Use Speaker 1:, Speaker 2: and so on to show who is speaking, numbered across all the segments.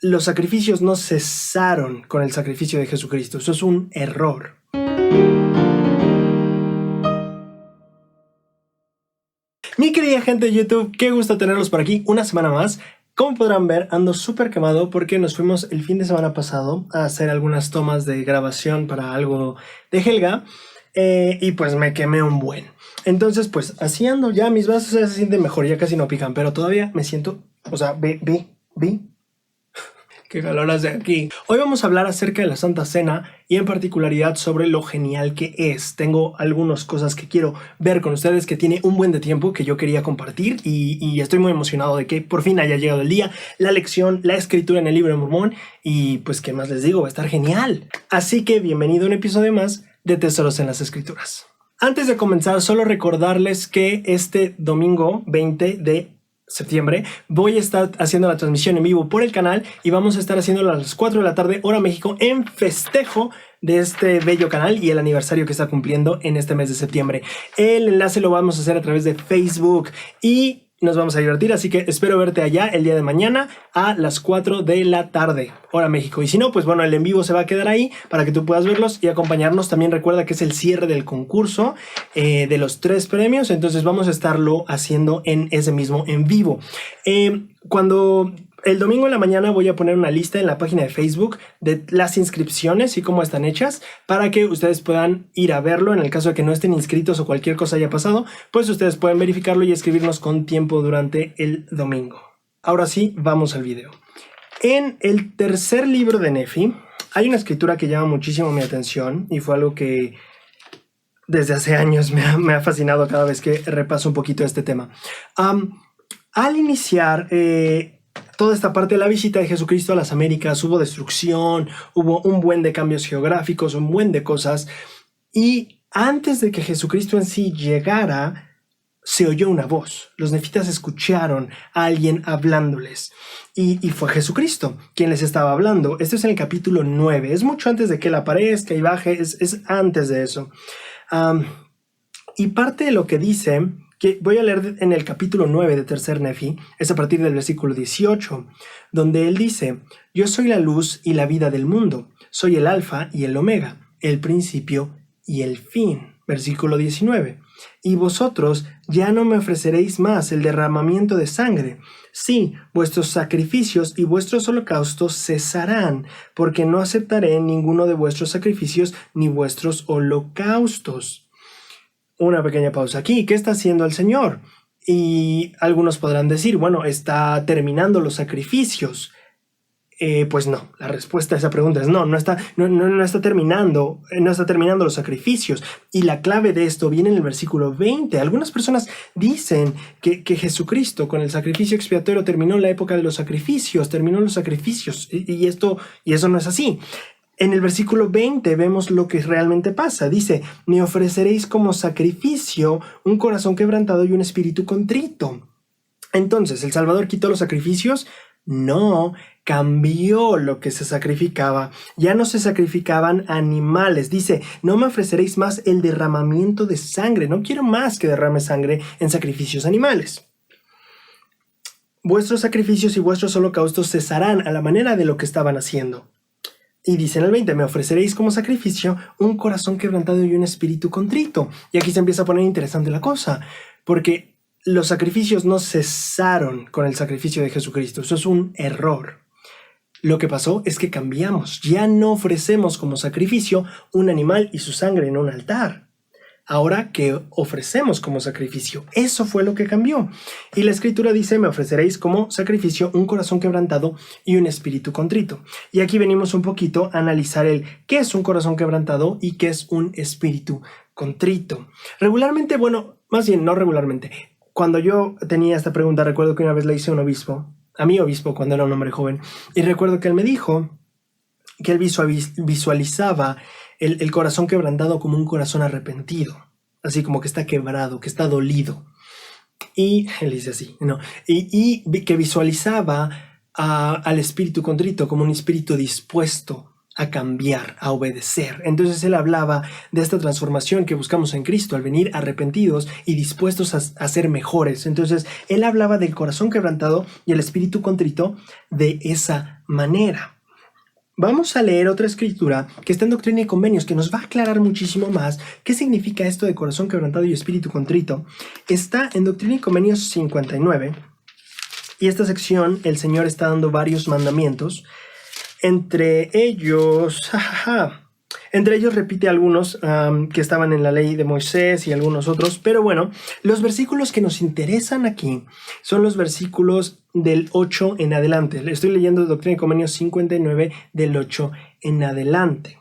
Speaker 1: los sacrificios no cesaron con el sacrificio de Jesucristo. Eso es un error. Mi querida gente de YouTube, qué gusto tenerlos por aquí una semana más. Como podrán ver, ando súper quemado porque nos fuimos el fin de semana pasado a hacer algunas tomas de grabación para algo de Helga y pues me quemé un buen. Entonces pues así ando, ya mis brazos ya se sienten mejor, ya casi no pican, pero todavía me siento, o sea, ve. Qué calor hace aquí. Hoy vamos a hablar acerca de la Santa Cena y en particularidad sobre lo genial que es. Tengo algunas cosas que quiero ver con ustedes, que tiene un buen de tiempo que yo quería compartir y estoy muy emocionado de que por fin haya llegado el día, la lección, la escritura en el libro de Mormón y pues qué más les digo, va a estar genial. Así que bienvenido a un episodio más de Tesoros en las Escrituras. Antes de comenzar, solo recordarles que este domingo 20 de septiembre voy a estar haciendo la transmisión en vivo por el canal y vamos a estar haciéndolo a las 4 de la tarde hora México en festejo de este bello canal y el aniversario que está cumpliendo en este mes de septiembre. El enlace lo vamos a hacer a través de Facebook y nos vamos a divertir, así que espero verte allá el día de mañana a las 4 de la tarde, hora México. Y si no, pues bueno, el en vivo se va a quedar ahí para que tú puedas verlos y acompañarnos. También recuerda que es el cierre del concurso de los 3 premios, entonces vamos a estarlo haciendo en ese mismo en vivo. Cuando el domingo en la mañana voy a poner una lista en la página de Facebook de las inscripciones y cómo están hechas para que ustedes puedan ir a verlo. En el caso de que no estén inscritos o cualquier cosa haya pasado, pues ustedes pueden verificarlo y escribirnos con tiempo durante el domingo. Ahora sí, vamos al video. En el tercer libro de Nefi hay una escritura que llama muchísimo mi atención y fue algo que desde hace años me ha fascinado cada vez que repaso un poquito este tema. Al iniciar toda esta parte de la visita de Jesucristo a las Américas, hubo destrucción, hubo un buen de cambios geográficos, un buen de cosas, y antes de que Jesucristo en sí llegara, se oyó una voz. Los nefitas escucharon a alguien hablándoles, y fue Jesucristo quien les estaba hablando. Esto es en el capítulo 9, es mucho antes de que él aparezca y baje, es antes de eso. Y parte de lo que dice, que voy a leer en el capítulo 9 de Tercer Nefi, es a partir del versículo 18, donde él dice: yo soy la luz y la vida del mundo, soy el alfa y el omega, el principio y el fin. Versículo 19, y vosotros ya no me ofreceréis más el derramamiento de sangre. Sí, vuestros sacrificios y vuestros holocaustos cesarán, porque no aceptaré ninguno de vuestros sacrificios ni vuestros holocaustos. Una pequeña pausa aquí. ¿Qué está haciendo el Señor? Y algunos podrán decir, bueno, está terminando los sacrificios. Pues no, la respuesta a esa pregunta es no está terminando los sacrificios. Y la clave de esto viene en el versículo 20. Algunas personas dicen que Jesucristo con el sacrificio expiatorio terminó la época de los sacrificios, y eso no es así. En el versículo 20 vemos lo que realmente pasa. Dice: me ofreceréis como sacrificio un corazón quebrantado y un espíritu contrito. Entonces, ¿el Salvador quitó los sacrificios? No, cambió lo que se sacrificaba. Ya no se sacrificaban animales. Dice: no me ofreceréis más el derramamiento de sangre. No quiero más que derrame sangre en sacrificios animales. Vuestros sacrificios y vuestros holocaustos cesarán a la manera de lo que estaban haciendo. Y dice en el 20: me ofreceréis como sacrificio un corazón quebrantado y un espíritu contrito. Y aquí se empieza a poner interesante la cosa, porque los sacrificios no cesaron con el sacrificio de Jesucristo. Eso es un error. Lo que pasó es que cambiamos. Ya no ofrecemos como sacrificio un animal y su sangre en un altar. Ahora, ¿qué ofrecemos como sacrificio? Eso fue lo que cambió. Y la escritura dice: me ofreceréis como sacrificio un corazón quebrantado y un espíritu contrito. Y aquí venimos un poquito a analizar qué es un corazón quebrantado y qué es un espíritu contrito. Regularmente, bueno, más bien no regularmente. Cuando yo tenía esta pregunta, recuerdo que una vez la hice a mi obispo cuando era un hombre joven, y recuerdo que él me dijo que él visualizaba el corazón quebrantado como un corazón arrepentido, así como que está quebrado, que está dolido. Y él dice así, ¿no? Y que visualizaba al espíritu contrito como un espíritu dispuesto a cambiar, a obedecer. Entonces él hablaba de esta transformación que buscamos en Cristo al venir arrepentidos y dispuestos a ser mejores. Entonces él hablaba del corazón quebrantado y el espíritu contrito de esa manera. Vamos a leer otra escritura que está en Doctrina y Convenios, que nos va a aclarar muchísimo más qué significa esto de corazón quebrantado y espíritu contrito. Está en Doctrina y Convenios 59, y esta sección el Señor está dando varios mandamientos. Entre ellos repite algunos que estaban en la ley de Moisés y algunos otros, pero bueno, los versículos que nos interesan aquí son los versículos del 8 en adelante. Le estoy leyendo Doctrina y Convenios 59 del 8 en adelante.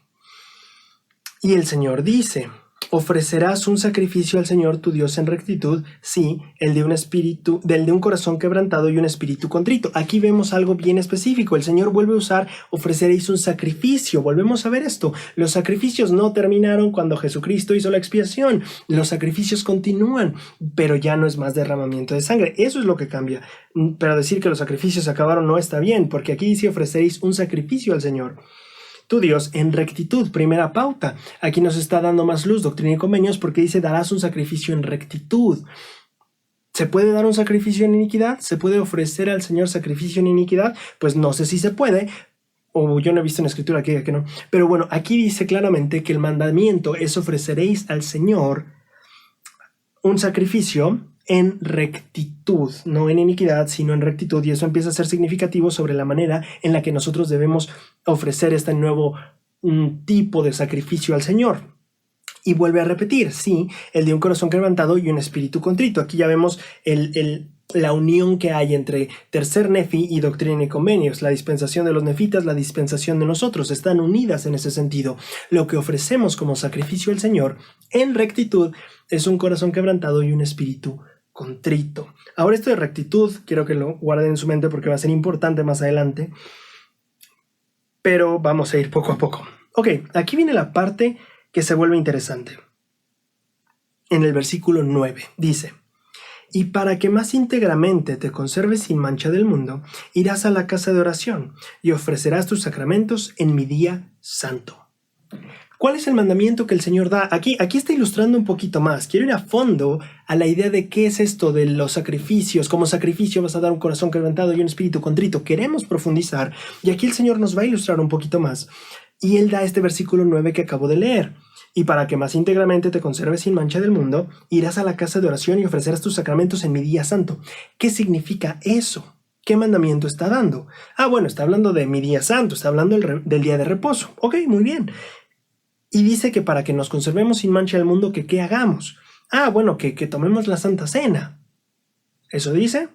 Speaker 1: Y el Señor dice: ofrecerás un sacrificio al Señor tu Dios en rectitud, sí, el de un corazón quebrantado y un espíritu contrito. Aquí vemos algo bien específico. El Señor vuelve a usar: ofreceréis un sacrificio. Volvemos a ver esto. Los sacrificios no terminaron cuando Jesucristo hizo la expiación. Los sacrificios continúan, pero ya no es más derramamiento de sangre. Eso es lo que cambia. Pero decir que los sacrificios acabaron no está bien, porque aquí dice: ofreceréis un sacrificio al Señor tu Dios en rectitud. Primera pauta. Aquí nos está dando más luz Doctrina y Convenios, porque dice: darás un sacrificio en rectitud. ¿Se puede dar un sacrificio en iniquidad? ¿Se puede ofrecer al Señor sacrificio en iniquidad? Pues no sé si se puede, o yo no he visto una escritura que diga que no. Pero bueno, aquí dice claramente que el mandamiento es: ofreceréis al Señor un sacrificio en rectitud, no en iniquidad, sino en rectitud, y eso empieza a ser significativo sobre la manera en la que nosotros debemos ofrecer este nuevo tipo de sacrificio al Señor. Y vuelve a repetir, sí, el de un corazón quebrantado y un espíritu contrito. Aquí ya vemos la unión que hay entre Tercer Nefi y Doctrina y Convenios. La dispensación de los nefitas, la dispensación de nosotros, están unidas en ese sentido. Lo que ofrecemos como sacrificio al Señor en rectitud es un corazón quebrantado y un espíritu contrito. Ahora, esto de rectitud quiero que lo guarden en su mente porque va a ser importante más adelante, pero vamos a ir poco a poco. Ok, aquí viene la parte que se vuelve interesante. En el versículo 9 dice: y para que más íntegramente te conserves sin mancha del mundo, irás a la casa de oración y ofrecerás tus sacramentos en mi día santo. ¿Cuál es el mandamiento que el Señor da? Aquí está ilustrando un poquito más. Quiero ir a fondo a la idea de qué es esto de los sacrificios. Como sacrificio vas a dar un corazón quebrantado y un espíritu contrito. Queremos profundizar, y aquí el Señor nos va a ilustrar un poquito más. Y Él da este versículo 9 que acabo de leer. Y para que más íntegramente te conserves sin mancha del mundo, irás a la casa de oración y ofrecerás tus sacramentos en mi día santo. ¿Qué significa eso? ¿Qué mandamiento está dando? Bueno, está hablando de mi día santo, está hablando del día de reposo. Ok, muy bien. Y dice que para que nos conservemos sin mancha del mundo, que ¿qué hagamos? Bueno, que tomemos la Santa Cena. ¿Eso dice?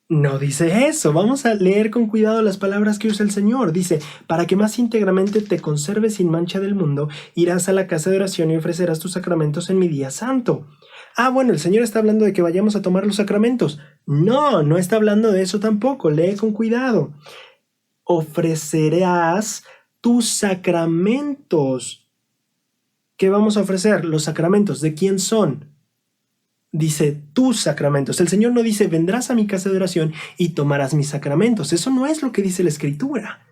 Speaker 1: No dice eso. Vamos a leer con cuidado las palabras que usa el Señor. Dice: para que más íntegramente te conserves sin mancha del mundo, irás a la casa de oración y ofrecerás tus sacramentos en mi día santo. Bueno, el Señor está hablando de que vayamos a tomar los sacramentos. No está hablando de eso tampoco. Lee con cuidado. Ofrecerás tus sacramentos. ¿Qué vamos a ofrecer? Los sacramentos. ¿De quién son? Dice tus sacramentos. El Señor no dice: vendrás a mi casa de oración y tomarás mis sacramentos. Eso no es lo que dice la Escritura.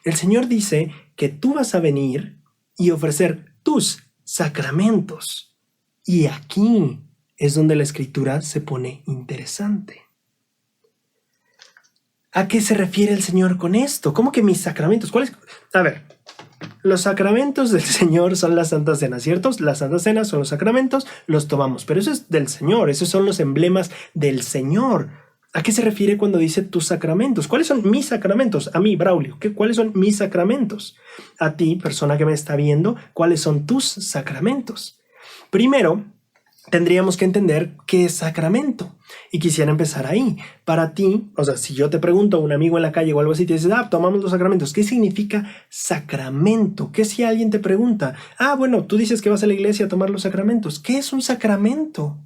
Speaker 1: El Señor dice que tú vas a venir y ofrecer tus sacramentos. Y aquí es donde la Escritura se pone interesante. ¿A qué se refiere el Señor con esto? ¿Cómo que mis sacramentos? ¿Cuáles? A ver, los sacramentos del Señor son la Santa Cena, ¿cierto? La Santa Cena son los sacramentos, los tomamos, pero eso es del Señor, esos son los emblemas del Señor. ¿A qué se refiere cuando dice tus sacramentos? ¿Cuáles son mis sacramentos? A mí, Braulio, ¿cuáles son mis sacramentos? A ti, persona que me está viendo, ¿cuáles son tus sacramentos? Primero, tendríamos que entender qué es sacramento. Y quisiera empezar ahí. Para ti, o sea, si yo te pregunto a un amigo en la calle o algo así, te dices: tomamos los sacramentos. ¿Qué significa sacramento? ¿Qué si alguien te pregunta? Bueno, tú dices que vas a la iglesia a tomar los sacramentos. ¿Qué es un sacramento?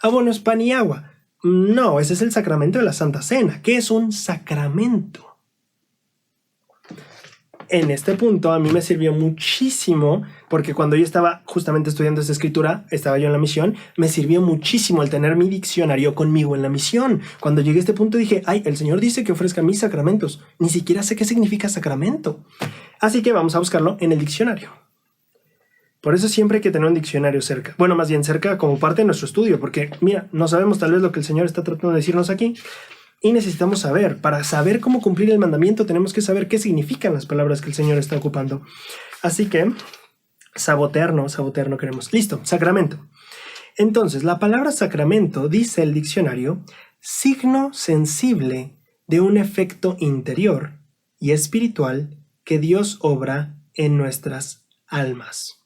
Speaker 1: Bueno, es pan y agua. No, ese es el sacramento de la Santa Cena. ¿Qué es un sacramento? En este punto a mí me sirvió muchísimo, porque cuando yo estaba justamente estudiando esta escritura, estaba yo en la misión, me sirvió muchísimo el tener mi diccionario conmigo en la misión. Cuando llegué a este punto dije: el Señor dice que ofrezca mis sacramentos. Ni siquiera sé qué significa sacramento. Así que vamos a buscarlo en el diccionario. Por eso siempre hay que tener un diccionario cerca. Bueno, más bien cerca como parte de nuestro estudio, porque mira, no sabemos tal vez lo que el Señor está tratando de decirnos aquí y necesitamos saber. Para saber cómo cumplir el mandamiento tenemos que saber qué significan las palabras que el Señor está ocupando. Así que sabotear no queremos. Listo, sacramento. Entonces, la palabra sacramento, dice el diccionario, signo sensible de un efecto interior y espiritual que Dios obra en nuestras almas.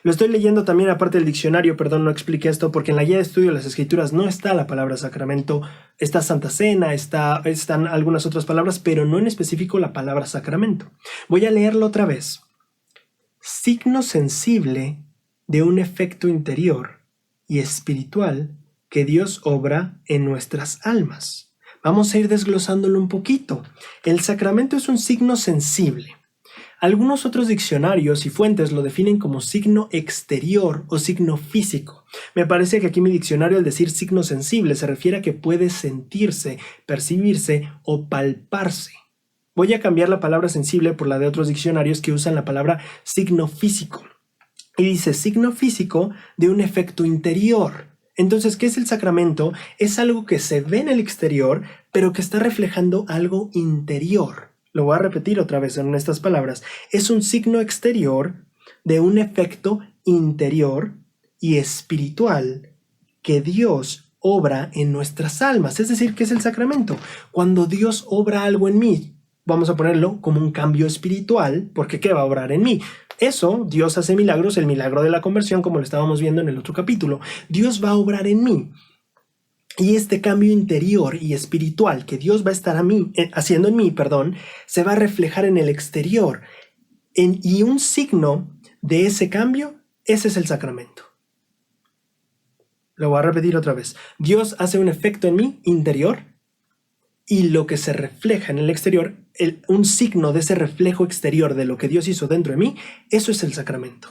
Speaker 1: Lo estoy leyendo también aparte del diccionario, perdón, no expliqué esto, porque en la guía de estudio de las Escrituras no está la palabra sacramento, está Santa Cena, están algunas otras palabras, pero no en específico la palabra sacramento. Voy a leerlo otra vez. Signo sensible de un efecto interior y espiritual que Dios obra en nuestras almas. Vamos a ir desglosándolo un poquito. El sacramento es un signo sensible. Algunos otros diccionarios y fuentes lo definen como signo exterior o signo físico. Me parece que aquí mi diccionario al decir signo sensible se refiere a que puede sentirse, percibirse o palparse. Voy a cambiar la palabra sensible por la de otros diccionarios que usan la palabra signo físico. Y dice signo físico de un efecto interior. Entonces, ¿qué es el sacramento? Es algo que se ve en el exterior, pero que está reflejando algo interior. Lo voy a repetir otra vez en estas palabras. Es un signo exterior de un efecto interior y espiritual que Dios obra en nuestras almas. Es decir, ¿qué es el sacramento? Cuando Dios obra algo en mí, vamos a ponerlo como un cambio espiritual, porque ¿qué va a obrar en mí? Eso, Dios hace milagros, el milagro de la conversión, como lo estábamos viendo en el otro capítulo. Dios va a obrar en mí. Y este cambio interior y espiritual que Dios va a estar haciendo en mí, se va a reflejar en el exterior. Y un signo de ese cambio, ese es el sacramento. Lo voy a repetir otra vez. Dios hace un efecto en mí interior y lo que se refleja en el exterior, un signo de ese reflejo exterior de lo que Dios hizo dentro de mí, eso es el sacramento.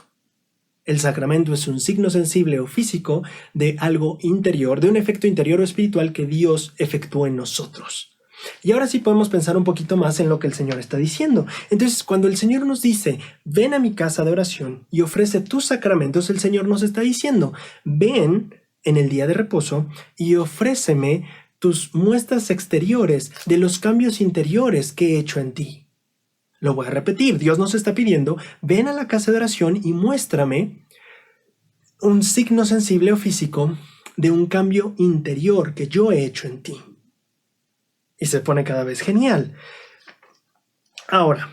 Speaker 1: El sacramento es un signo sensible o físico de algo interior, de un efecto interior o espiritual que Dios efectuó en nosotros. Y ahora sí podemos pensar un poquito más en lo que el Señor está diciendo. Entonces, cuando el Señor nos dice, ven a mi casa de oración y ofrece tus sacramentos, el Señor nos está diciendo, ven en el día de reposo y ofréceme tus muestras exteriores de los cambios interiores que he hecho en ti. Lo voy a repetir, Dios nos está pidiendo, ven a la casa de oración y muéstrame un signo sensible o físico de un cambio interior que yo he hecho en ti. Y se pone cada vez genial. Ahora,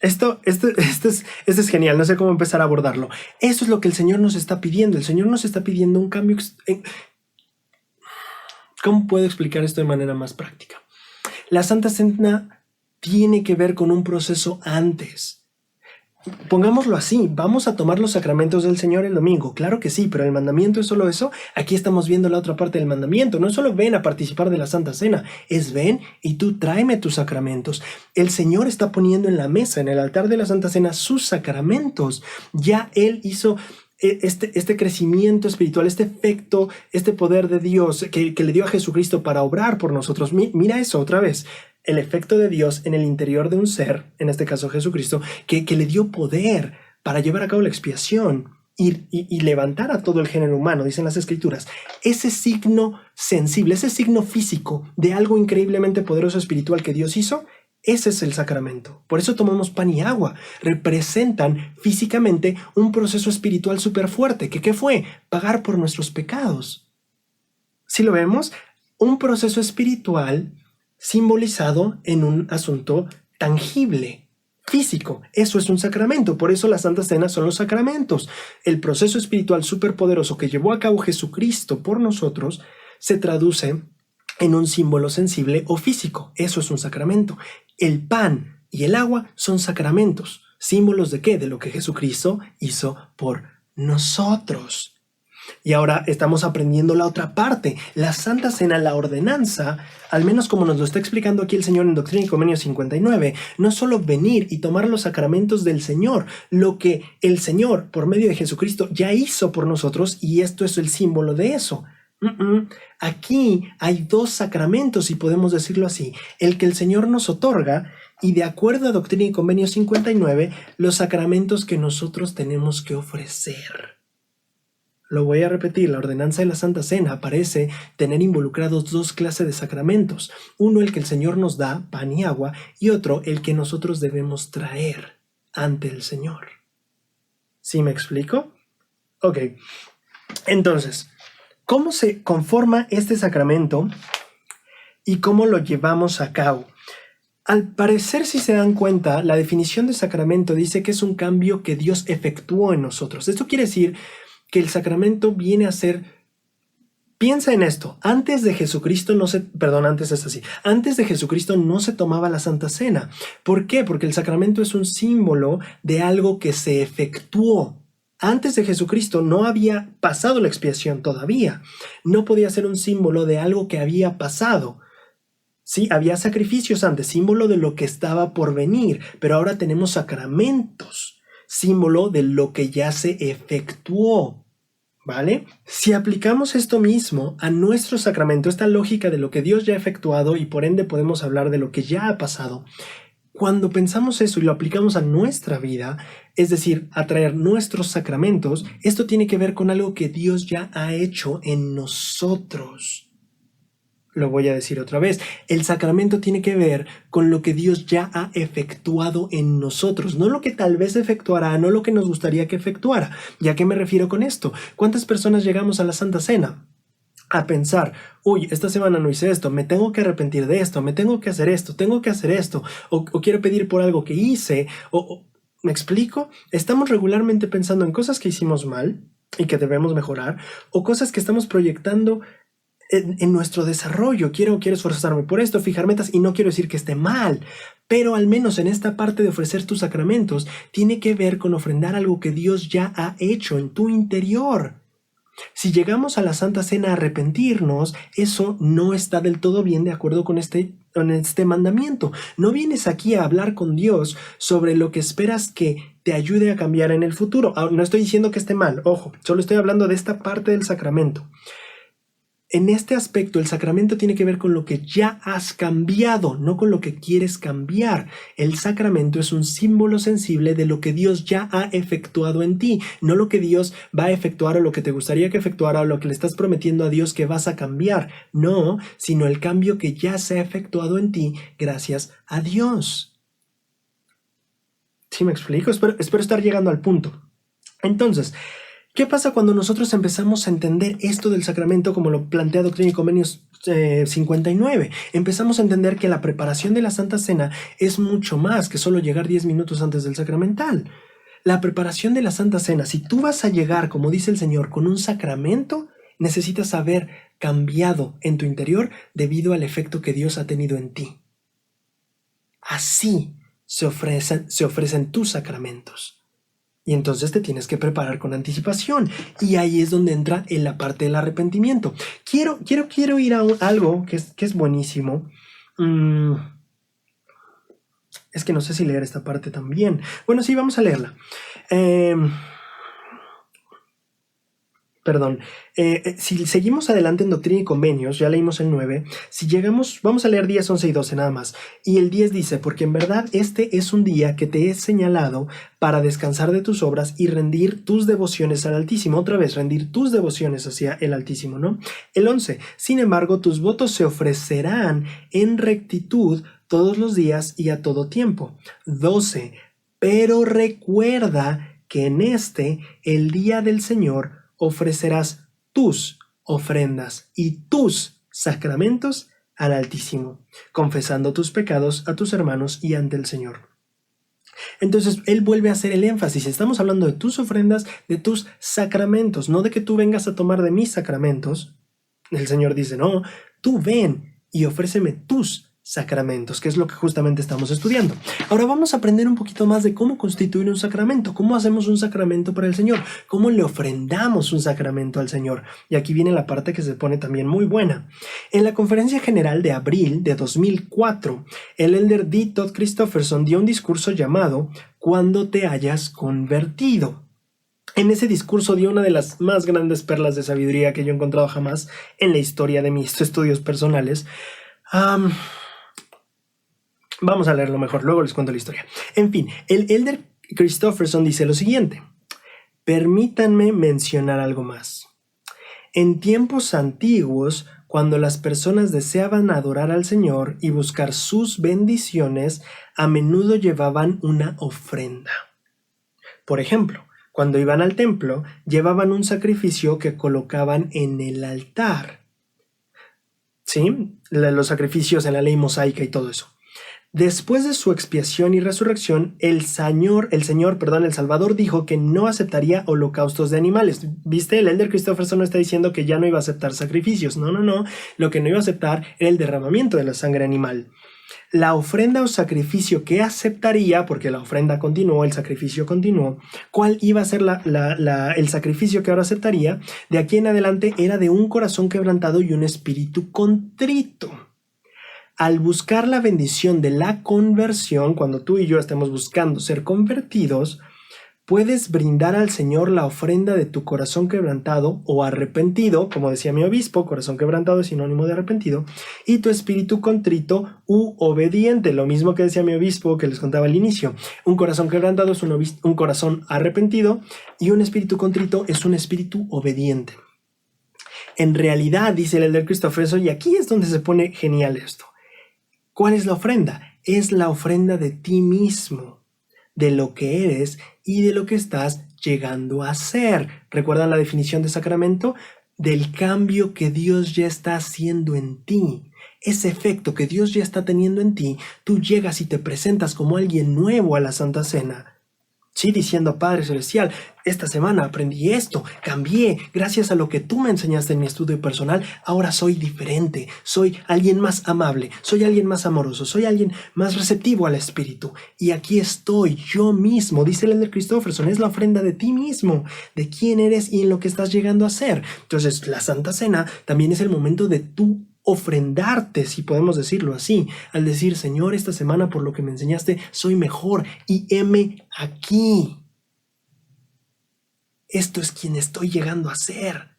Speaker 1: esto es genial, no sé cómo empezar a abordarlo. Eso es lo que el Señor nos está pidiendo. El Señor nos está pidiendo un cambio. ¿Cómo puedo explicar esto de manera más práctica? La Santa Cena tiene que ver con un proceso antes. Pongámoslo así, vamos a tomar los sacramentos del Señor el domingo, claro que sí, pero el mandamiento es solo eso. Aquí estamos viendo la otra parte del mandamiento, no es solo ven a participar de la Santa Cena, es ven y tú tráeme tus sacramentos. El Señor está poniendo en la mesa, en el altar de la Santa Cena, sus sacramentos. Ya Él hizo este crecimiento espiritual, este efecto, este poder de Dios que le dio a Jesucristo para obrar por nosotros. Mira eso otra vez. El efecto de Dios en el interior de un ser, en este caso Jesucristo, que le dio poder para llevar a cabo la expiación y levantar a todo el género humano, dicen las Escrituras. Ese signo sensible, ese signo físico de algo increíblemente poderoso espiritual que Dios hizo, ese es el sacramento. Por eso tomamos pan y agua. Representan físicamente un proceso espiritual súper fuerte. ¿Qué fue? Pagar por nuestros pecados. Si lo vemos, un proceso espiritual simbolizado en un asunto tangible, físico. Eso es un sacramento. Por eso la Santa Cena son los sacramentos. El proceso espiritual superpoderoso que llevó a cabo Jesucristo por nosotros se traduce en un símbolo sensible o físico. Eso es un sacramento. El pan y el agua son sacramentos. ¿Símbolos de qué? De lo que Jesucristo hizo por nosotros. Y ahora estamos aprendiendo la otra parte. La Santa Cena, la ordenanza, al menos como nos lo está explicando aquí el Señor en Doctrina y Convenio 59, no es solo venir y tomar los sacramentos del Señor, lo que el Señor, por medio de Jesucristo, ya hizo por nosotros, y esto es el símbolo de eso. Aquí hay dos sacramentos, si podemos decirlo así. El que el Señor nos otorga, Y de acuerdo a Doctrina y Convenio 59, los sacramentos que nosotros tenemos que ofrecer. Lo voy a repetir, la ordenanza de la Santa Cena parece tener involucrados dos clases de sacramentos. Uno, el que el Señor nos da, pan y agua, y otro, el que nosotros debemos traer ante el Señor. ¿Sí me explico? Ok. Entonces, ¿cómo se conforma este sacramento y cómo lo llevamos a cabo? Al parecer, si se dan cuenta, la definición de sacramento dice que es un cambio que Dios efectuó en nosotros. Esto quiere decir que el sacramento viene a ser... Piensa en esto, antes de Jesucristo antes de Jesucristo no se tomaba la Santa Cena. ¿Por qué? Porque el sacramento es un símbolo de algo que se efectuó. Antes de Jesucristo no había pasado la expiación todavía. No podía ser un símbolo de algo que había pasado. Sí, había sacrificios antes, símbolo de lo que estaba por venir, pero ahora tenemos sacramentos, símbolo de lo que ya se efectuó, ¿vale? Si aplicamos esto mismo a nuestro sacramento, esta lógica de lo que Dios ya ha efectuado y por ende podemos hablar de lo que ya ha pasado, cuando pensamos eso y lo aplicamos a nuestra vida, es decir, a traer nuestros sacramentos, esto tiene que ver con algo que Dios ya ha hecho en nosotros. Lo voy a decir otra vez, el sacramento tiene que ver con lo que Dios ya ha efectuado en nosotros, no lo que tal vez efectuará, no lo que nos gustaría que efectuara. ¿Y a qué me refiero con esto? ¿Cuántas personas llegamos a la Santa Cena a pensar, uy, esta semana no hice esto, me tengo que arrepentir de esto, me tengo que hacer esto, o quiero pedir por algo que hice, ¿me explico? Estamos regularmente pensando en cosas que hicimos mal y que debemos mejorar, o cosas que estamos proyectando en nuestro desarrollo. Quiero esforzarme por esto, fijar metas, y no quiero decir que esté mal, pero al menos en esta parte de ofrecer tus sacramentos tiene que ver con ofrendar algo que Dios ya ha hecho en tu interior. Si llegamos a la Santa Cena a arrepentirnos, eso no está del todo bien de acuerdo con este mandamiento. No vienes aquí a hablar con Dios sobre lo que esperas que te ayude a cambiar en el futuro. No estoy diciendo que esté mal, ojo, solo estoy hablando de esta parte del sacramento. En este aspecto, el sacramento tiene que ver con lo que ya has cambiado, no con lo que quieres cambiar. El sacramento es un símbolo sensible de lo que Dios ya ha efectuado en ti, no lo que Dios va a efectuar o lo que te gustaría que efectuara o lo que le estás prometiendo a Dios que vas a cambiar. No, sino el cambio que ya se ha efectuado en ti gracias a Dios. ¿Sí me explico? Espero estar llegando al punto. Entonces, ¿qué pasa cuando nosotros empezamos a entender esto del sacramento como lo plantea Doctrina y Convenios 59? Empezamos a entender que la preparación de la Santa Cena es mucho más que solo llegar 10 minutos antes del sacramental. La preparación de la Santa Cena, si tú vas a llegar, como dice el Señor, con un sacramento, necesitas haber cambiado en tu interior debido al efecto que Dios ha tenido en ti. Así se ofrecen tus sacramentos. Y entonces te tienes que preparar con anticipación. Y ahí es donde entra en la parte del arrepentimiento. Quiero ir a algo que es buenísimo. Es que no sé si leer esta parte también. Bueno, sí, vamos a leerla. Si seguimos adelante en Doctrina y Convenios, ya leímos el 9, si llegamos, vamos a leer 10, 11 y 12 nada más. Y el 10 dice, porque en verdad este es un día que te he señalado para descansar de tus obras y rendir tus devociones al Altísimo. Otra vez, rendir tus devociones hacia el Altísimo, ¿no? El 11, sin embargo, tus votos se ofrecerán en rectitud todos los días y a todo tiempo. 12, pero recuerda que en el día del Señor, ofrecerás tus ofrendas y tus sacramentos al Altísimo, confesando tus pecados a tus hermanos y ante el Señor. Entonces, él vuelve a hacer el énfasis. Estamos hablando de tus ofrendas, de tus sacramentos, no de que tú vengas a tomar de mis sacramentos. El Señor dice, no, tú ven y ofréceme tus sacramentos, que es lo que justamente estamos estudiando. Ahora vamos a aprender un poquito más de cómo constituir un sacramento, cómo hacemos un sacramento para el Señor, cómo le ofrendamos un sacramento al Señor. Y aquí viene la parte que se pone también muy buena. En la Conferencia General de abril de 2004, el elder D. Todd Christofferson dio un discurso llamado «Cuando te hayas convertido». En ese discurso dio una de las más grandes perlas de sabiduría que yo he encontrado jamás en la historia de mis estudios personales. Vamos a leerlo mejor, luego les cuento la historia. En fin, el Elder Christofferson dice lo siguiente. Permítanme mencionar algo más. En tiempos antiguos, cuando las personas deseaban adorar al Señor y buscar sus bendiciones, a menudo llevaban una ofrenda. Por ejemplo, cuando iban al templo, llevaban un sacrificio que colocaban en el altar. ¿Sí? Los sacrificios en la ley mosaica y todo eso. Después de su expiación y resurrección, el Salvador dijo que no aceptaría holocaustos de animales. ¿Viste? El Elder Christofferson no está diciendo que ya no iba a aceptar sacrificios. No. Lo que no iba a aceptar era el derramamiento de la sangre animal. La ofrenda o sacrificio que aceptaría, porque la ofrenda continuó, el sacrificio continuó, ¿cuál iba a ser el sacrificio que ahora aceptaría? De aquí en adelante era de un corazón quebrantado y un espíritu contrito. Al buscar la bendición de la conversión, cuando tú y yo estemos buscando ser convertidos, puedes brindar al Señor la ofrenda de tu corazón quebrantado o arrepentido, como decía mi obispo, corazón quebrantado es sinónimo de arrepentido, y tu espíritu contrito u obediente, lo mismo que decía mi obispo que les contaba al inicio. Un corazón quebrantado es un corazón arrepentido y un espíritu contrito es un espíritu obediente. En realidad, dice el Elder Christofferson, y aquí es donde se pone genial esto. ¿Cuál es la ofrenda? Es la ofrenda de ti mismo, de lo que eres y de lo que estás llegando a ser. ¿Recuerdan la definición de sacramento? Del cambio que Dios ya está haciendo en ti. Ese efecto que Dios ya está teniendo en ti, tú llegas y te presentas como alguien nuevo a la Santa Cena. Sí, diciendo, Padre Celestial, esta semana aprendí esto, cambié, gracias a lo que tú me enseñaste en mi estudio personal, ahora soy diferente, soy alguien más amable, soy alguien más amoroso, soy alguien más receptivo al Espíritu. Y aquí estoy, yo mismo, dice el Elder Christofferson, es la ofrenda de ti mismo, de quién eres y en lo que estás llegando a ser. Entonces, la Santa Cena también es el momento de tú ofrendarte, si podemos decirlo así, al decir, Señor, esta semana por lo que me enseñaste soy mejor y heme aquí. Esto es quien estoy llegando a ser.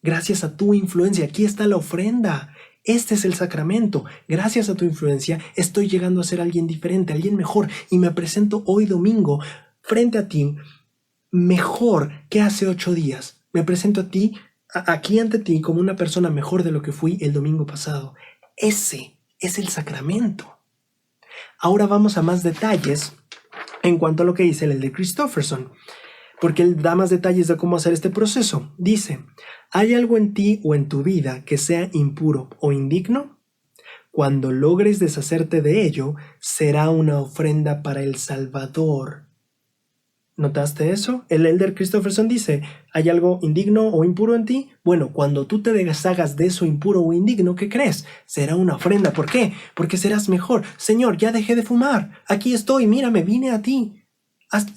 Speaker 1: Gracias a tu influencia, aquí está la ofrenda. Este es el sacramento. Gracias a tu influencia estoy llegando a ser alguien diferente, alguien mejor y me presento hoy domingo frente a ti mejor que hace 8 días. Me presento a ti aquí ante ti como una persona mejor de lo que fui el domingo pasado. Ese es el sacramento. Ahora vamos a más detalles en cuanto a lo que dice el Elder Christofferson, porque él da más detalles de cómo hacer este proceso. Dice, ¿hay algo en ti o en tu vida que sea impuro o indigno? Cuando logres deshacerte de ello, será una ofrenda para el Salvador. ¿Notaste eso? El Elder Christofferson dice, ¿hay algo indigno o impuro en ti? Bueno, cuando tú te deshagas de eso impuro o indigno, ¿qué crees? Será una ofrenda. ¿Por qué? Porque serás mejor. Señor, ya dejé de fumar. Aquí estoy, mírame, vine a ti.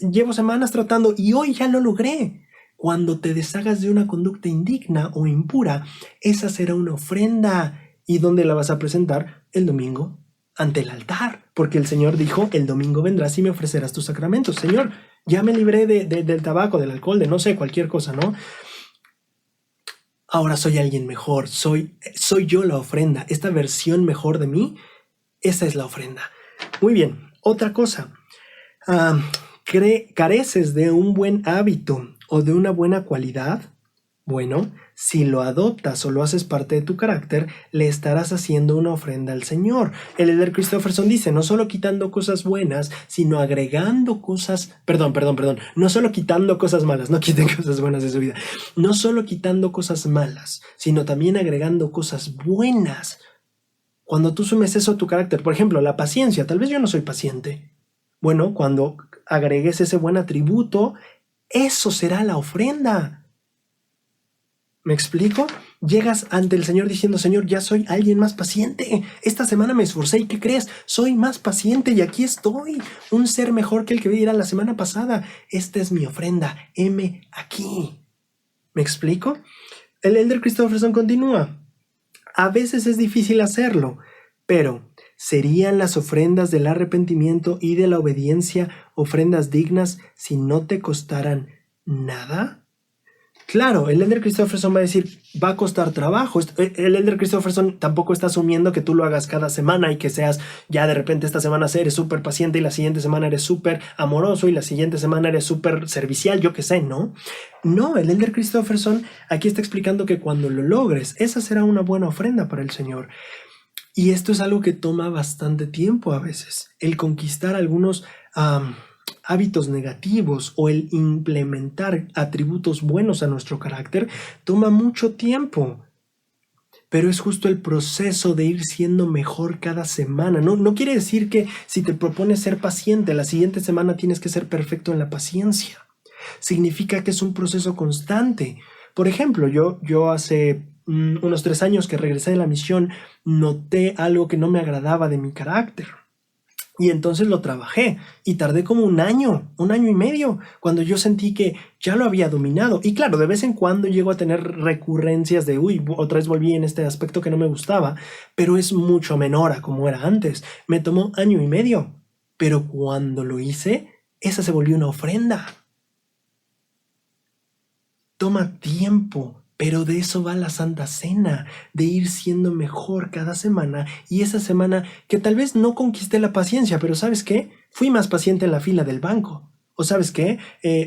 Speaker 1: Llevo semanas tratando y hoy ya lo logré. Cuando te deshagas de una conducta indigna o impura, esa será una ofrenda. ¿Y dónde la vas a presentar? El domingo, ante el altar. Porque el Señor dijo, el domingo vendrás y me ofrecerás tus sacramentos. Señor, ya me libré del tabaco, del alcohol, de no sé, cualquier cosa, ¿no? Ahora soy alguien mejor, soy yo la ofrenda. Esta versión mejor de mí, esa es la ofrenda. Muy bien, otra cosa. ¿Careces de un buen hábito o de una buena cualidad? Bueno, si lo adoptas o lo haces parte de tu carácter, le estarás haciendo una ofrenda al Señor. El Elder Christofferson dice, no solo quitando cosas buenas, sino agregando cosas... Perdón. No solo quitando cosas malas, no quiten cosas buenas de su vida. No solo quitando cosas malas, sino también agregando cosas buenas. Cuando tú sumes eso a tu carácter, por ejemplo, la paciencia, tal vez yo no soy paciente. Bueno, cuando agregues ese buen atributo, eso será la ofrenda. ¿Me explico? Llegas ante el Señor diciendo, Señor, ya soy alguien más paciente. Esta semana me esforcé y ¿qué crees? Soy más paciente y aquí estoy. Un ser mejor que el que vi la semana pasada. Esta es mi ofrenda. Heme aquí. ¿Me explico? El Elder Christofferson continúa. A veces es difícil hacerlo, pero ¿serían las ofrendas del arrepentimiento y de la obediencia ofrendas dignas si no te costaran nada? Claro, el Elder Christofferson va a decir, va a costar trabajo. El Elder Christofferson tampoco está asumiendo que tú lo hagas cada semana y que seas, ya de repente esta semana eres súper paciente y la siguiente semana eres súper amoroso y la siguiente semana eres súper servicial, yo qué sé, ¿no? No, el Elder Christofferson aquí está explicando que cuando lo logres, esa será una buena ofrenda para el Señor. Y esto es algo que toma bastante tiempo a veces, el conquistar algunos hábitos negativos o el implementar atributos buenos a nuestro carácter toma mucho tiempo. Pero es justo el proceso de ir siendo mejor cada semana. No quiere decir que si te propones ser paciente, la siguiente semana tienes que ser perfecto en la paciencia. Significa que es un proceso constante. Por ejemplo, yo hace unos 3 años que regresé de la misión, noté algo que no me agradaba de mi carácter. Y entonces lo trabajé y tardé como un año y medio, cuando yo sentí que ya lo había dominado. Y claro, de vez en cuando llego a tener recurrencias de, otra vez volví en este aspecto que no me gustaba, pero es mucho menor a como era antes. Me tomó año y medio, pero cuando lo hice, esa se volvió una ofrenda. Toma tiempo. Pero de eso va la Santa Cena, de ir siendo mejor cada semana, y esa semana que tal vez no conquisté la paciencia, pero ¿sabes qué? Fui más paciente en la fila del banco. O ¿sabes qué?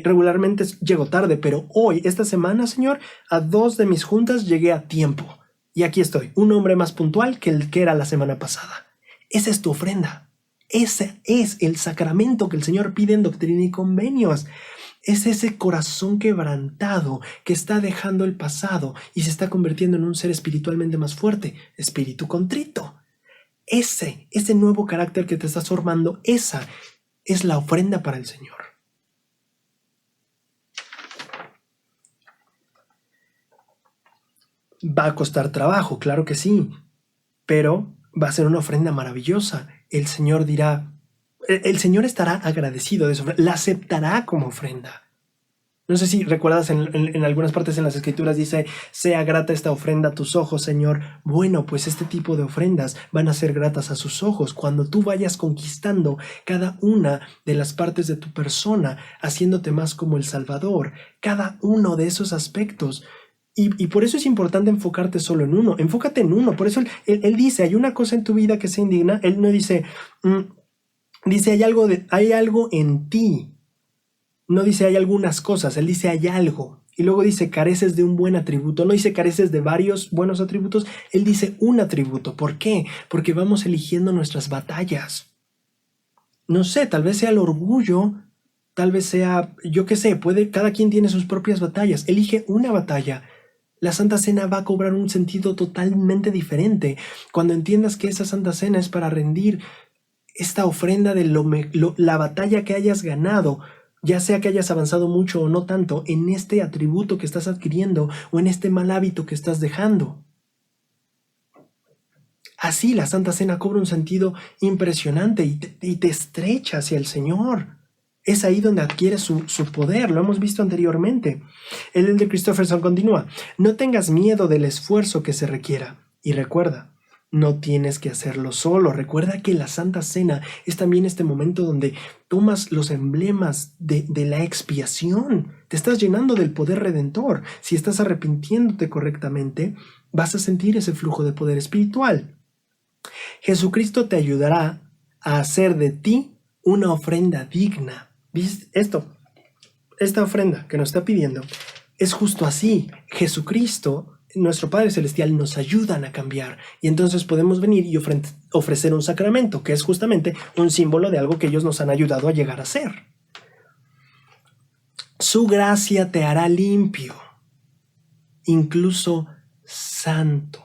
Speaker 1: Regularmente llego tarde, pero hoy, esta semana, Señor, a 2 de mis juntas llegué a tiempo. Y aquí estoy, un hombre más puntual que el que era la semana pasada. Esa es tu ofrenda. Ese es el sacramento que el Señor pide en Doctrina y Convenios. Es ese corazón quebrantado que está dejando el pasado y se está convirtiendo en un ser espiritualmente más fuerte, espíritu contrito. Ese nuevo carácter que te estás formando, esa es la ofrenda para el Señor. Va a costar trabajo, claro que sí, pero va a ser una ofrenda maravillosa. El Señor dirá, el Señor estará agradecido de eso, la aceptará como ofrenda. No sé si recuerdas en algunas partes en las Escrituras dice, sea grata esta ofrenda a tus ojos, Señor. Bueno, pues este tipo de ofrendas van a ser gratas a sus ojos cuando tú vayas conquistando cada una de las partes de tu persona, haciéndote más como el Salvador, cada uno de esos aspectos. Y por eso es importante enfocarte solo en uno, enfócate en uno. Por eso él dice, hay una cosa en tu vida que sea indigna. Él no dice, dice, hay algo en ti. No dice hay algunas cosas, él dice hay algo. Y luego dice careces de un buen atributo. No dice careces de varios buenos atributos, él dice un atributo. ¿Por qué? Porque vamos eligiendo nuestras batallas. No sé, tal vez sea el orgullo, tal vez sea, yo qué sé, cada quien tiene sus propias batallas. Elige una batalla. La Santa Cena va a cobrar un sentido totalmente diferente cuando entiendas que esa Santa Cena es para rendir esta ofrenda de la batalla que hayas ganado, ya sea que hayas avanzado mucho o no tanto, en este atributo que estás adquiriendo o en este mal hábito que estás dejando. Así la Santa Cena cobra un sentido impresionante y te estrecha hacia el Señor. Es ahí donde adquiere su poder, lo hemos visto anteriormente. El Elder Christofferson continúa, no tengas miedo del esfuerzo que se requiera. Y recuerda, no tienes que hacerlo solo. Recuerda que la Santa Cena es también este momento donde tomas los emblemas de la expiación. Te estás llenando del poder redentor. Si estás arrepintiéndote correctamente, vas a sentir ese flujo de poder espiritual. Jesucristo te ayudará a hacer de ti una ofrenda digna. ¿Viste esto? Esta ofrenda que nos está pidiendo es justo así. Jesucristo, nuestro Padre Celestial, nos ayudan a cambiar. Y entonces podemos venir y ofrecer un sacramento, que es justamente un símbolo de algo que ellos nos han ayudado a llegar a ser. Su gracia te hará limpio, incluso santo.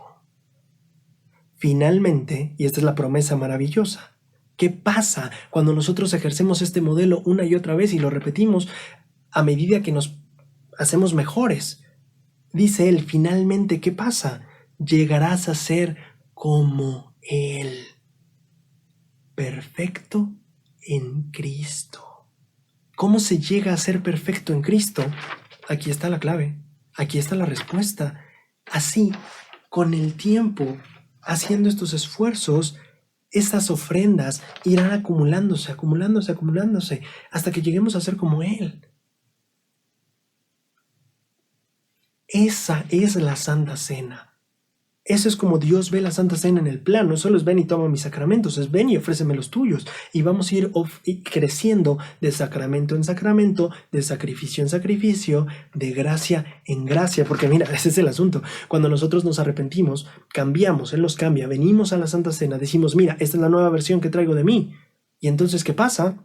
Speaker 1: Finalmente, y esta es la promesa maravillosa, ¿qué pasa cuando nosotros ejercemos este modelo una y otra vez y lo repetimos a medida que nos hacemos mejores? Dice él, finalmente, ¿qué pasa? Llegarás a ser como Él, perfecto en Cristo. ¿Cómo se llega a ser perfecto en Cristo? Aquí está la clave, aquí está la respuesta. Así, con el tiempo, haciendo estos esfuerzos, estas ofrendas irán acumulándose, hasta que lleguemos a ser como Él. Esa es la Santa Cena. Eso es como Dios ve la Santa Cena en el plan. No solo es ven y toma mis sacramentos, es ven y ofréceme los tuyos. Y vamos a ir creciendo de sacramento en sacramento, de sacrificio en sacrificio, de gracia en gracia. Porque mira, ese es el asunto. Cuando nosotros nos arrepentimos, cambiamos, Él nos cambia, venimos a la Santa Cena, decimos, mira, esta es la nueva versión que traigo de mí. Y entonces, ¿qué pasa?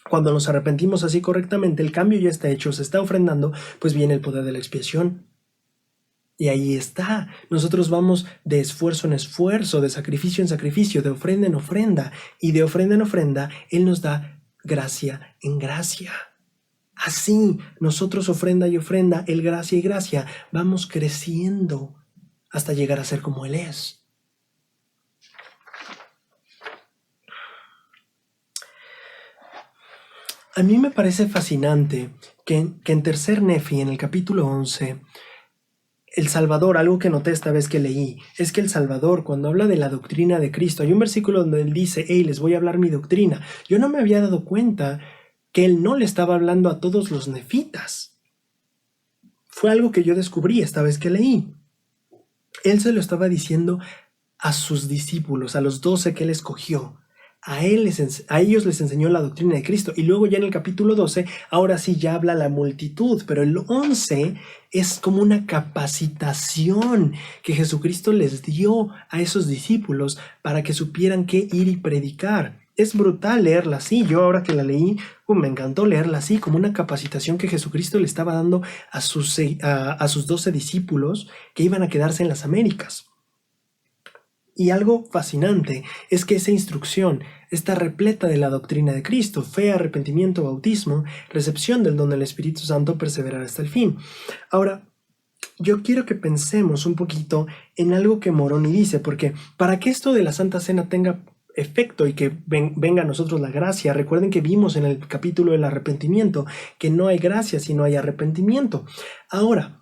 Speaker 1: Cuando nos arrepentimos así correctamente, el cambio ya está hecho, se está ofrendando, pues viene el poder de la expiación. Y ahí está. Nosotros vamos de esfuerzo en esfuerzo, de sacrificio en sacrificio, de ofrenda en ofrenda. Y de ofrenda en ofrenda, Él nos da gracia en gracia. Así, nosotros ofrenda y ofrenda, Él gracia y gracia, vamos creciendo hasta llegar a ser como Él es. A mí me parece fascinante que en Tercer Nefi, en el capítulo 11, el Salvador, algo que noté esta vez que leí, es que el Salvador, cuando habla de la doctrina de Cristo, hay un versículo donde él dice, hey, les voy a hablar mi doctrina. Yo no me había dado cuenta que él no le estaba hablando a todos los nefitas. Fue algo que yo descubrí esta vez que leí. Él se lo estaba diciendo a sus discípulos, a los 12 que él escogió. A ellos les enseñó la doctrina de Cristo. Y luego ya en el capítulo 12, ahora sí ya habla la multitud. Pero el 11 es como una capacitación que Jesucristo les dio a esos discípulos para que supieran qué ir y predicar. Es brutal leerla así. Yo ahora que la leí, me encantó leerla así, como una capacitación que Jesucristo le estaba dando a sus 12 discípulos que iban a quedarse en las Américas. Y algo fascinante es que esa instrucción está repleta de la doctrina de Cristo: fe, arrepentimiento, bautismo, recepción del don del Espíritu Santo, perseverar hasta el fin. Ahora, yo quiero que pensemos un poquito en algo que Moroni dice, porque para que esto de la Santa Cena tenga efecto y que venga a nosotros la gracia, recuerden que vimos en el capítulo del arrepentimiento que no hay gracia si no hay arrepentimiento. Ahora,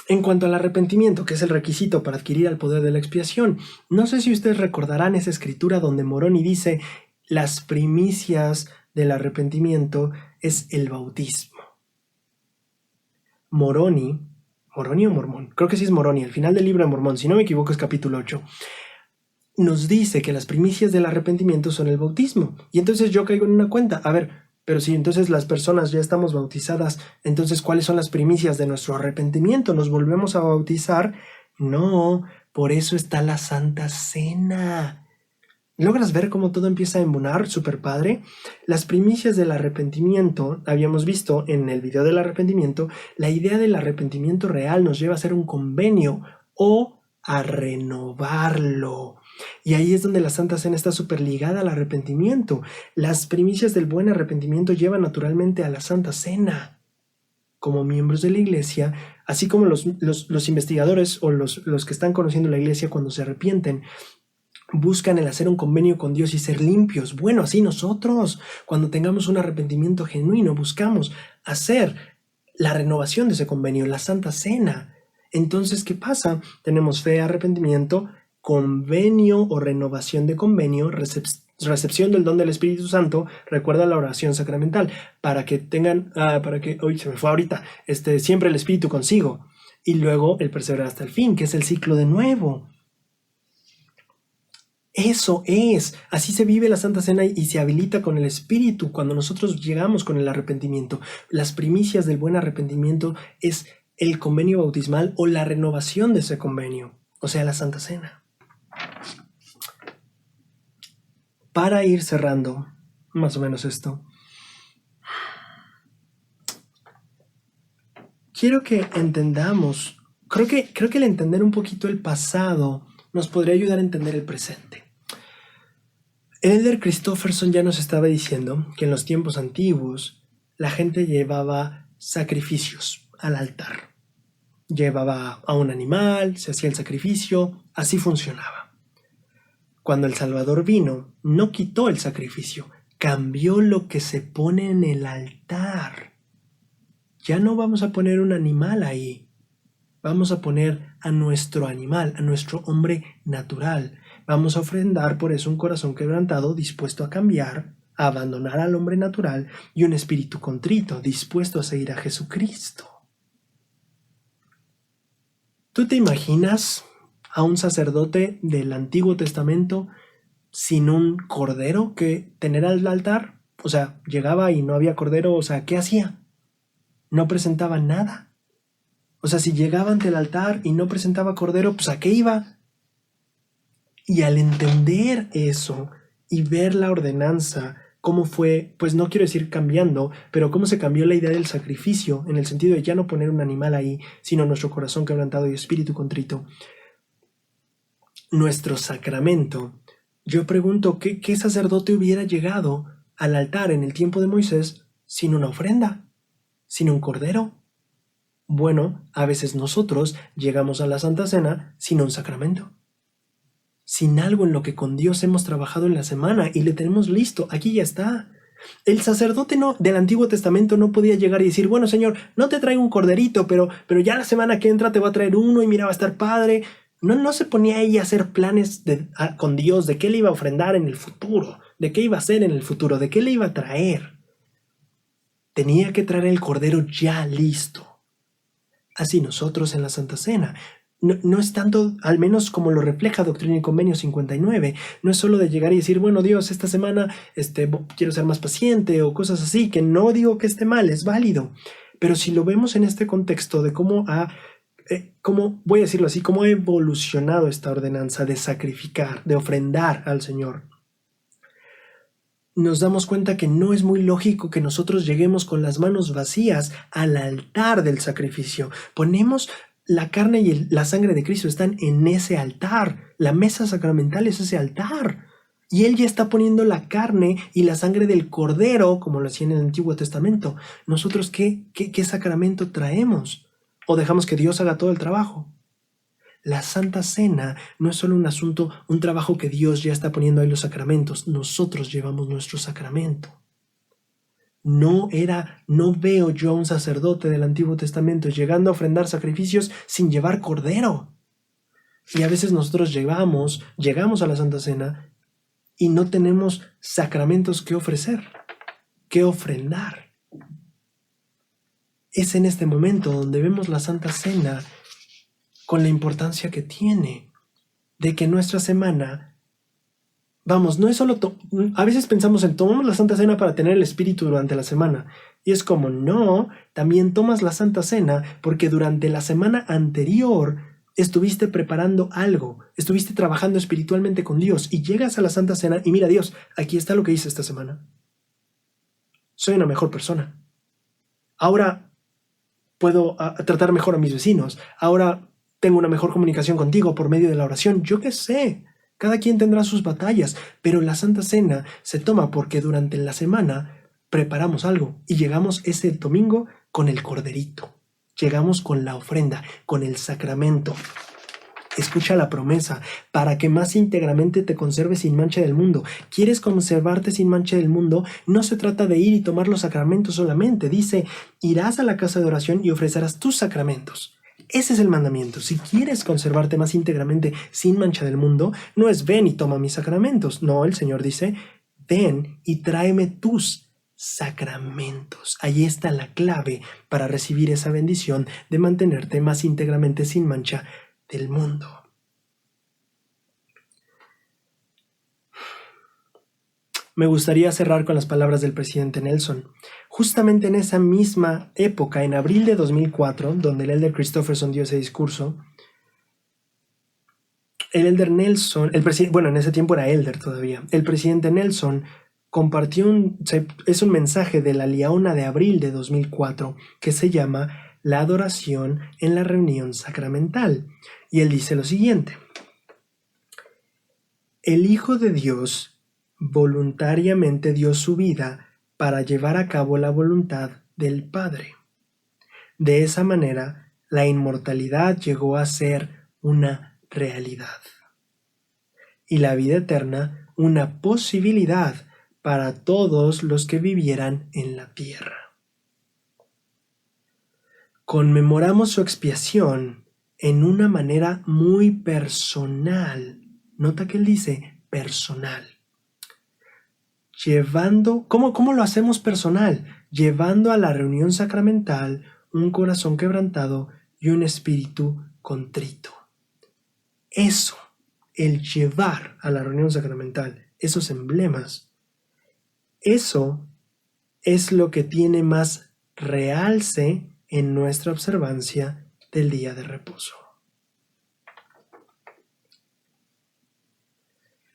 Speaker 1: en cuanto al arrepentimiento, que es el requisito para adquirir el poder de la expiación, no sé si ustedes recordarán esa escritura donde Moroni dice, las primicias del arrepentimiento es el bautismo. Moroni o Mormón, creo que sí es Moroni, al final del libro de Mormón, si no me equivoco es capítulo 8, nos dice que las primicias del arrepentimiento son el bautismo. Y entonces yo caigo en una cuenta, a ver, pero si entonces las personas ya estamos bautizadas, entonces ¿cuáles son las primicias de nuestro arrepentimiento? ¿Nos volvemos a bautizar? No, por eso está la Santa Cena. ¿Logras ver cómo todo empieza a embonar? Súper padre. Las primicias del arrepentimiento, habíamos visto en el video del arrepentimiento, la idea del arrepentimiento real nos lleva a hacer un convenio o a renovarlo. Y ahí es donde la Santa Cena está súper ligada al arrepentimiento. Las primicias del buen arrepentimiento llevan naturalmente a la Santa Cena. Como miembros de la iglesia, así como los investigadores o los que están conociendo la iglesia cuando se arrepienten, buscan el hacer un convenio con Dios y ser limpios. Bueno, así nosotros, cuando tengamos un arrepentimiento genuino, buscamos hacer la renovación de ese convenio, la Santa Cena. Entonces, ¿qué pasa? Tenemos fe, arrepentimiento, convenio o renovación de convenio, recepción del don del Espíritu Santo. Recuerda la oración sacramental para que tengan, hoy se me fue ahorita, siempre el Espíritu consigo. Y luego el perseverar hasta el fin, que es el ciclo de nuevo. Eso es, así se vive la Santa Cena y se habilita con el Espíritu cuando nosotros llegamos con el arrepentimiento. Las primicias del buen arrepentimiento es el convenio bautismal o la renovación de ese convenio, o sea, la Santa Cena. Para ir cerrando, más o menos esto, quiero que entendamos, creo que el entender un poquito el pasado nos podría ayudar a entender el presente. El Elder Christofferson ya nos estaba diciendo que en los tiempos antiguos la gente llevaba sacrificios al altar. Llevaba a un animal, se hacía el sacrificio, así funcionaba. Cuando el Salvador vino, no quitó el sacrificio, cambió lo que se pone en el altar. Ya no vamos a poner un animal ahí, vamos a poner a nuestro animal, a nuestro hombre natural. Vamos a ofrendar por eso un corazón quebrantado, dispuesto a cambiar, a abandonar al hombre natural, y un espíritu contrito, dispuesto a seguir a Jesucristo. ¿Tú te imaginas a un sacerdote del Antiguo Testamento sin un cordero que tener al altar? O sea, llegaba y no había cordero, o sea, ¿qué hacía? No presentaba nada. O sea, si llegaba ante el altar y no presentaba cordero, pues ¿a qué iba? Y al entender eso y ver la ordenanza, cómo fue, pues no quiero decir cambiando, pero cómo se cambió la idea del sacrificio, en el sentido de ya no poner un animal ahí, sino nuestro corazón quebrantado y espíritu contrito. Nuestro sacramento. Yo pregunto, ¿qué sacerdote hubiera llegado al altar en el tiempo de Moisés sin una ofrenda, sin un cordero? Bueno, a veces nosotros llegamos a la Santa Cena sin un sacramento, sin algo en lo que con Dios hemos trabajado en la semana y le tenemos listo, aquí ya está. El sacerdote del Antiguo Testamento no podía llegar y decir, bueno, Señor, no te traigo un corderito, pero ya la semana que entra te voy a traer uno y mira, va a estar padre. No se ponía ahí a hacer planes con Dios de qué le iba a ofrendar en el futuro, de qué iba a hacer en el futuro, de qué le iba a traer. Tenía que traer el cordero ya listo. Así nosotros en la Santa Cena. No es tanto, al menos como lo refleja Doctrina y Convenio 59, no es solo de llegar y decir, bueno, Dios, esta semana quiero ser más paciente o cosas así, que no digo que esté mal, es válido. Pero si lo vemos en este contexto de cómo voy a decirlo así, cómo ha evolucionado esta ordenanza de sacrificar, de ofrendar al Señor, nos damos cuenta que no es muy lógico que nosotros lleguemos con las manos vacías al altar del sacrificio. Ponemos la carne y la sangre de Cristo están en ese altar. La mesa sacramental es ese altar. Y Él ya está poniendo la carne y la sangre del cordero, como lo hacía en el Antiguo Testamento. ¿Nosotros qué sacramento traemos? ¿O dejamos que Dios haga todo el trabajo? La Santa Cena no es solo un asunto, un trabajo que Dios ya está poniendo ahí los sacramentos. Nosotros llevamos nuestro sacramento. No veo yo a un sacerdote del Antiguo Testamento llegando a ofrendar sacrificios sin llevar cordero. Y a veces nosotros llegamos a la Santa Cena y no tenemos sacramentos que ofrecer, que ofrendar. Es en este momento donde vemos la Santa Cena con la importancia que tiene, de que nuestra semana, vamos, no es solo, a veces pensamos en tomamos la Santa Cena para tener el Espíritu durante la semana, y es como, no, también tomas la Santa Cena porque durante la semana anterior estuviste preparando algo, estuviste trabajando espiritualmente con Dios, y llegas a la Santa Cena y mira, Dios, aquí está lo que hice esta semana. Soy una mejor persona. Ahora puedo tratar mejor a mis vecinos. Ahora tengo una mejor comunicación contigo por medio de la oración. Yo qué sé. Cada quien tendrá sus batallas, pero la Santa Cena se toma porque durante la semana preparamos algo y llegamos ese domingo con el corderito. Llegamos con la ofrenda, con el sacramento. Escucha la promesa, para que más íntegramente te conserves sin mancha del mundo. ¿Quieres conservarte sin mancha del mundo? No se trata de ir y tomar los sacramentos solamente. Dice, irás a la casa de oración y ofrecerás tus sacramentos. Ese es el mandamiento. Si quieres conservarte más íntegramente sin mancha del mundo, no es ven y toma mis sacramentos. No, el Señor dice, ven y tráeme tus sacramentos. Ahí está la clave para recibir esa bendición de mantenerte más íntegramente sin mancha del mundo. Me gustaría cerrar con las palabras del presidente Nelson. Justamente en esa misma época, en abril de 2004, donde el elder Christofferson dio ese discurso, el elder Nelson, en ese tiempo era elder todavía, el presidente Nelson compartió es un mensaje de la Liaona de abril de 2004 que se llama La adoración en la reunión sacramental. Y él dice lo siguiente: el Hijo de Dios voluntariamente dio su vida para llevar a cabo la voluntad del Padre. De esa manera, la inmortalidad llegó a ser una realidad y la vida eterna una posibilidad para todos los que vivieran en la tierra. Conmemoramos su expiación en una manera muy personal. Nota que él dice personal. ¿Cómo lo hacemos personal? Llevando a la reunión sacramental un corazón quebrantado y un espíritu contrito. Eso, el llevar a la reunión sacramental esos emblemas, eso es lo que tiene más realce en nuestra observancia del día de reposo.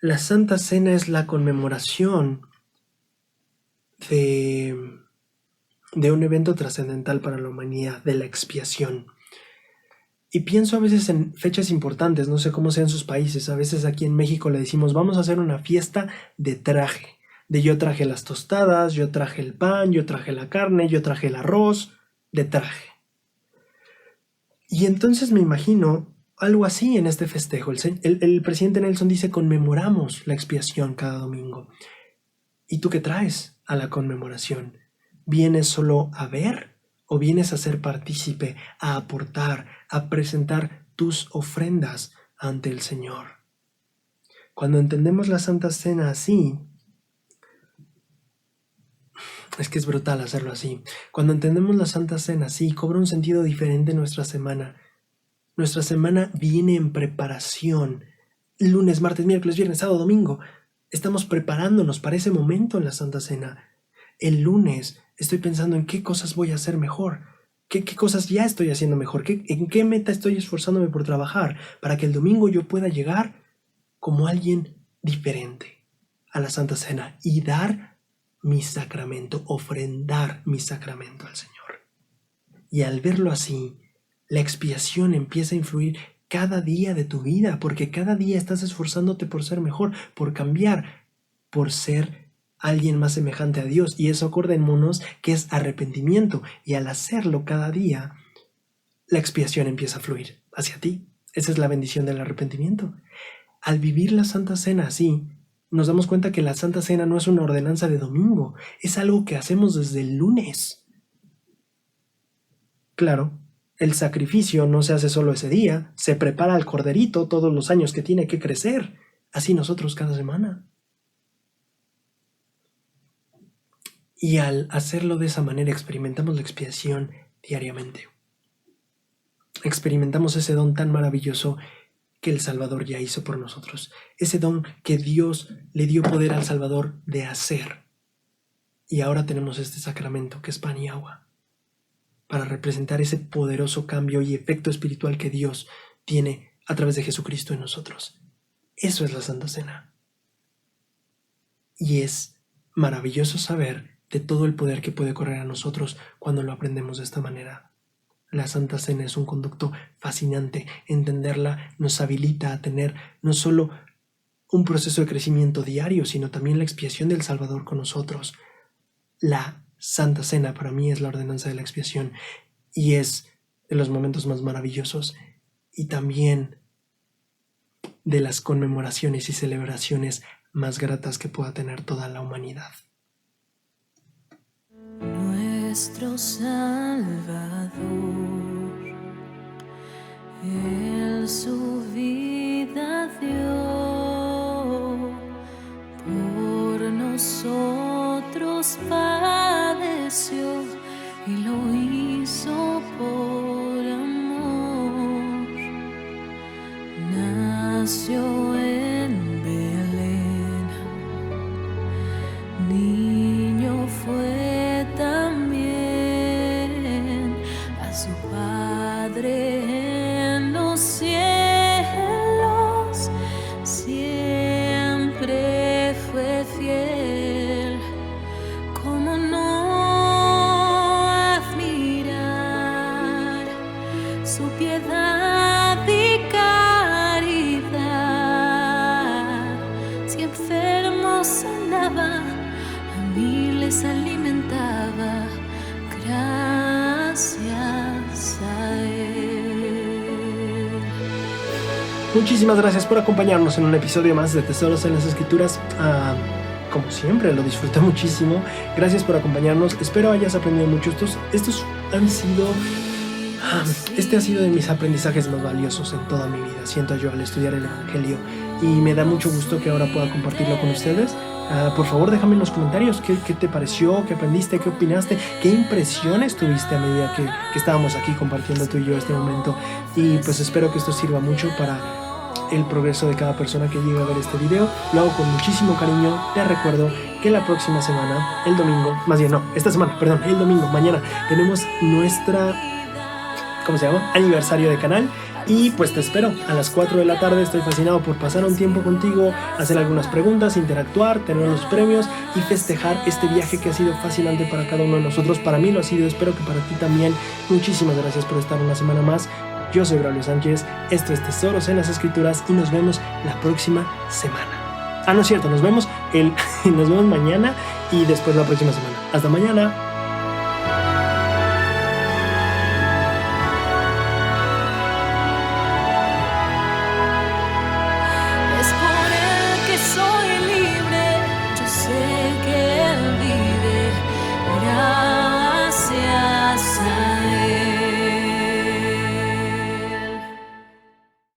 Speaker 1: La Santa Cena es la conmemoración de un evento trascendental para la humanidad, de la expiación. Y pienso a veces en fechas importantes, no sé cómo sea en sus países. A veces aquí en México le decimos, vamos a hacer una fiesta de traje. De yo traje las tostadas, yo traje el pan, yo traje la carne, yo traje el arroz, de traje. Y entonces me imagino algo así en este festejo. El presidente Nelson dice, conmemoramos la expiación cada domingo. ¿Y tú qué traes a la conmemoración? ¿Vienes solo a ver o vienes a ser partícipe, a aportar, a presentar tus ofrendas ante el Señor? Cuando entendemos la Santa Cena así, es que es brutal hacerlo así. Cuando entendemos la Santa Cena así, cobra un sentido diferente nuestra semana. Nuestra semana viene en preparación. Lunes, martes, miércoles, viernes, sábado, domingo. Estamos preparándonos para ese momento en la Santa Cena. El lunes estoy pensando en qué cosas voy a hacer mejor. ¿Qué cosas ya estoy haciendo mejor? ¿En qué meta estoy esforzándome por trabajar? Para que el domingo yo pueda llegar como alguien diferente a la Santa Cena y dar mi sacramento, ofrendar mi sacramento al Señor. Y al verlo así, la expiación empieza a influir cada día de tu vida, porque cada día estás esforzándote por ser mejor, por cambiar, por ser alguien más semejante a Dios. Y eso acordémonos que es arrepentimiento. Y al hacerlo cada día, la expiación empieza a fluir hacia ti. Esa es la bendición del arrepentimiento. Al vivir la Santa Cena así, nos damos cuenta que la Santa Cena no es una ordenanza de domingo, es algo que hacemos desde el lunes. Claro, el sacrificio no se hace solo ese día, se prepara al corderito todos los años que tiene que crecer, así nosotros cada semana. Y al hacerlo de esa manera experimentamos la expiación diariamente. Experimentamos ese don tan maravilloso que el Salvador ya hizo por nosotros. Ese don que Dios le dio poder al Salvador de hacer. Y ahora tenemos este sacramento que es pan y agua, para representar ese poderoso cambio y efecto espiritual que Dios tiene a través de Jesucristo en nosotros. Eso es la Santa Cena. Y es maravilloso saber de todo el poder que puede correr a nosotros cuando lo aprendemos de esta manera. La Santa Cena es un conducto fascinante. Entenderla nos habilita a tener no solo un proceso de crecimiento diario, sino también la expiación del Salvador con nosotros. La Santa Cena para mí es la ordenanza de la expiación y es de los momentos más maravillosos y también de las conmemoraciones y celebraciones más gratas que pueda tener toda la humanidad.
Speaker 2: Nuestro Salvador, Él su vida dio, por nosotros padeció y lo hizo por amor. Nació en Belén, niño fue también a su Padre en los cielos, siempre fue fiel. ¿Cómo no admirar su piedad y caridad? Si enfermos sanaba, a miles alimentaba, gracias a Él.
Speaker 1: Muchísimas gracias por acompañarnos en un episodio más de Tesoros en las Escrituras. Como siempre, lo disfruté muchísimo. Gracias por acompañarnos. Espero hayas aprendido mucho. Estos han sido Este ha sido de mis aprendizajes más valiosos en toda mi vida, siento yo, al estudiar el Evangelio, y me da mucho gusto que ahora pueda compartirlo con ustedes. Por favor, déjame en los comentarios qué te pareció, qué aprendiste, qué opinaste, qué impresiones tuviste a medida que estábamos aquí compartiendo tú y yo este momento. Y pues espero que esto sirva mucho para el progreso de cada persona que llegue a ver este video. Lo hago con muchísimo cariño. Te recuerdo que la próxima semana, el domingo, más bien no, esta semana, perdón, el domingo, mañana, tenemos nuestra, ¿cómo se llama?, aniversario de canal. Y pues te espero a las 4 de la tarde. Estoy fascinado por pasar un tiempo contigo, hacer algunas preguntas, interactuar, tener los premios y festejar este viaje que ha sido fascinante para cada uno de nosotros. Para mí lo ha sido, espero que para ti también. Muchísimas gracias por estar una semana más. Yo soy Braulio Sánchez, esto es Tesoros en las Escrituras y nos vemos la próxima semana. No es cierto, nos vemos mañana y después la próxima semana. Hasta mañana.